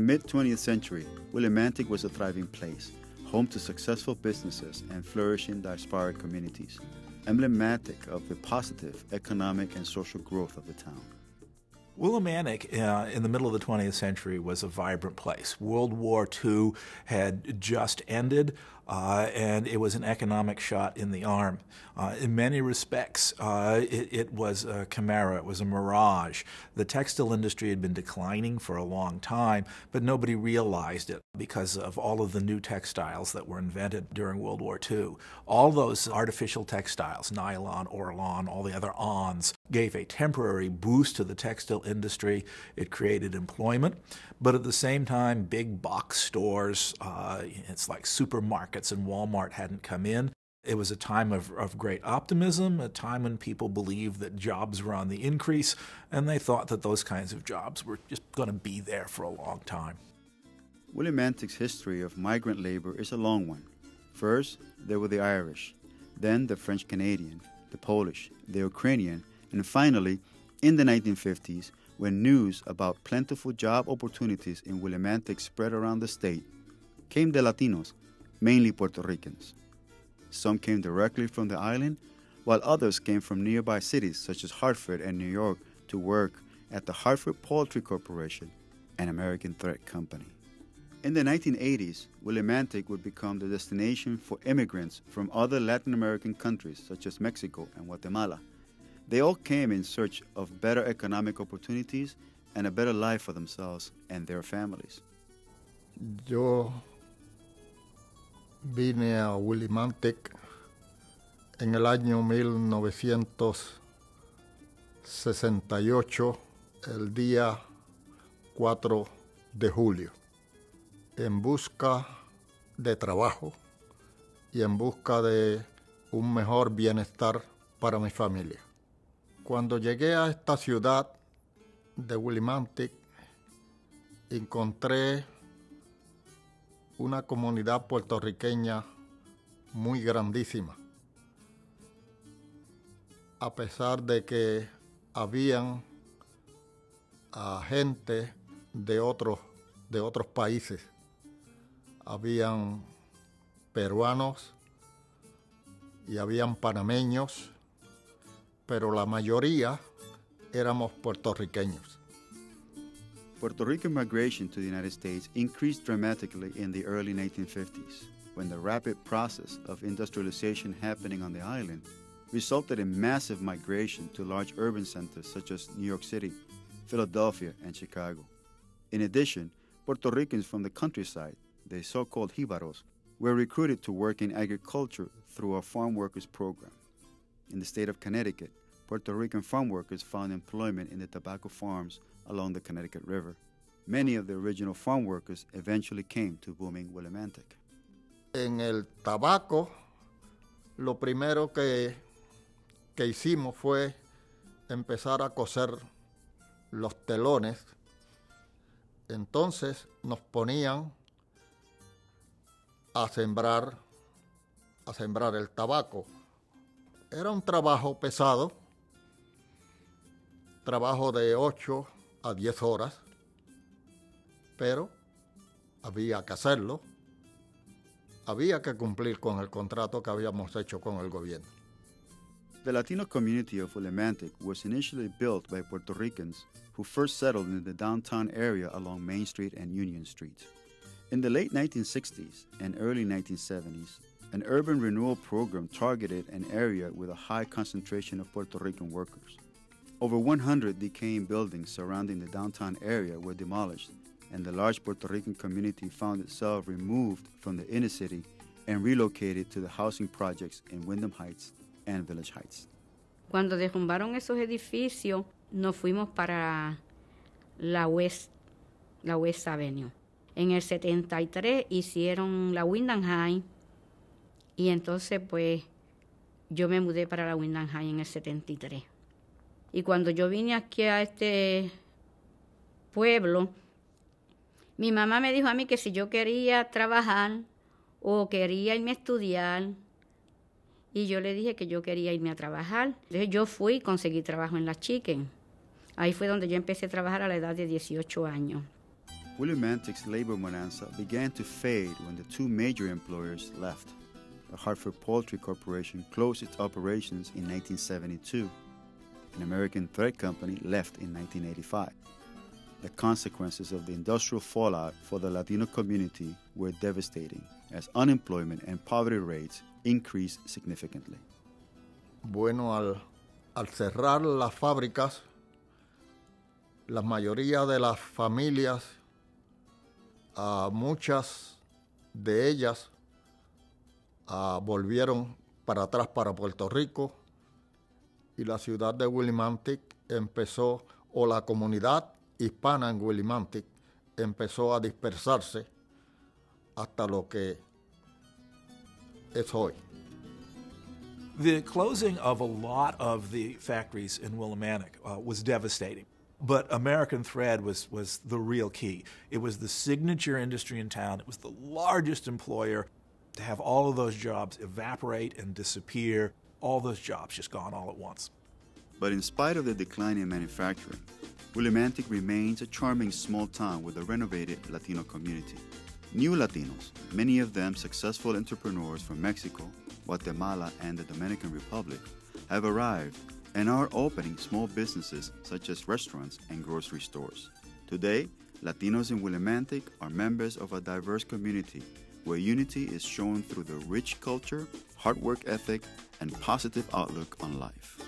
mid-20th century, Willimantic was a thriving place, home to successful businesses and flourishing diasporic communities, emblematic of the positive economic and social growth of the town. Willimantic in the middle of the 20th century was a vibrant place. World War II had just ended, and it was an economic shot in the arm. In many respects, it was a chimera, it was a mirage. The textile industry had been declining for a long time, but nobody realized it because of all of the new textiles that were invented during World War II. All those artificial textiles, nylon, Orlon, all the other ons, gave a temporary boost to the textile industry. It created employment, but at the same time, big box stores, it's like supermarkets and Walmart hadn't come in. It was a time of great optimism, a time when people believed that jobs were on the increase, and they thought that those kinds of jobs were just going to be there for a long time. Willimantic's history of migrant labor is a long one. First, there were the Irish, then the French-Canadian, the Polish, the Ukrainian, and finally, in the 1950s, when news about plentiful job opportunities in Willimantic spread around the state, came the Latinos, mainly Puerto Ricans. Some came directly from the island, while others came from nearby cities such as Hartford and New York to work at the Hartford Poultry Corporation, an American thread company. In the 1980s, Willimantic would become the destination for immigrants from other Latin American countries such as Mexico and Guatemala. They all came in search of better economic opportunities and a better life for themselves and their families. Yo vine a Willimantic en el año 1968, el día 4 de julio, en busca de trabajo y en busca de un mejor bienestar para mi familia. Cuando llegué a esta ciudad de Willimantic, encontré una comunidad puertorriqueña muy grandísima, a pesar de que habían gente de otros países. Habían peruanos y habían panameños, pero la mayoría éramos puertorriqueños. Puerto Rican migration to the United States increased dramatically in the early 1950s, when the rapid process of industrialization happening on the island resulted in massive migration to large urban centers such as New York City, Philadelphia, and Chicago. In addition, Puerto Ricans from the countryside, the so-called jibaros, were recruited to work in agriculture through our farm workers program. In the state of Connecticut, Puerto Rican farm workers found employment in the tobacco farms along the Connecticut River. Many of the original farm workers eventually came to booming Willimantic. En el tabaco, lo primero que hicimos fue empezar a coser los telones. Entonces nos ponían a sembrar el tabaco. Era un trabajo pesado, trabajo de 8 a 10 horas, pero había que hacerlo, había que cumplir con el contrato que habíamos hecho con el gobierno. The Latino community of Willimantic was initially built by Puerto Ricans who first settled in the downtown area along Main Street and Union Street. In the late 1960s and early 1970s, an urban renewal program targeted an area with a high concentration of Puerto Rican workers. Over 100 decaying buildings surrounding the downtown area were demolished, and the large Puerto Rican community found itself removed from the inner city and relocated to the housing projects in Wyndham Heights and Village Heights. Cuando derrumbaron esos edificios, nos fuimos para la West Avenue. En el 73 hicieron la Wyndham Heights y entonces pues yo me mudé para la Wyndham Heights en el 73. Y cuando yo vine aquí a este pueblo, mi mamá me dijo a mí que si yo quería trabajar o quería irme a estudiar, y yo le dije que yo quería irme a trabajar. Entonces yo fui y conseguí trabajo en la Chicken. Ahí fue donde yo empecé a trabajar a la edad de 18 años. Willimantic's labor bonanza began to fade when the two major employers left. The Hartford Poultry Corporation closed its operations in 1972. An American Thread Company left in 1985. The consequences of the industrial fallout for the Latino community were devastating, as unemployment and poverty rates increased significantly. Bueno, al cerrar las fábricas, la mayoría de las familias, muchas de ellas volvieron para atrás para Puerto Rico, y la ciudad de Willimantic empezó, o la comunidad hispana en Willimantic empezó a dispersarse hasta lo que es hoy. The closing of a lot of the factories in Willimantic was devastating. But American Thread was the real key. It was the signature industry in town. It was the largest employer. To have all of those jobs evaporate and disappear, all those jobs just gone all at once. But in spite of the decline in manufacturing, Willimantic remains a charming small town with a renovated Latino community. New Latinos, many of them successful entrepreneurs from Mexico, Guatemala, and the Dominican Republic, have arrived and are opening small businesses such as restaurants and grocery stores. Today, Latinos in Willimantic are members of a diverse community where unity is shown through the rich culture, hard work ethic, and positive outlook on life.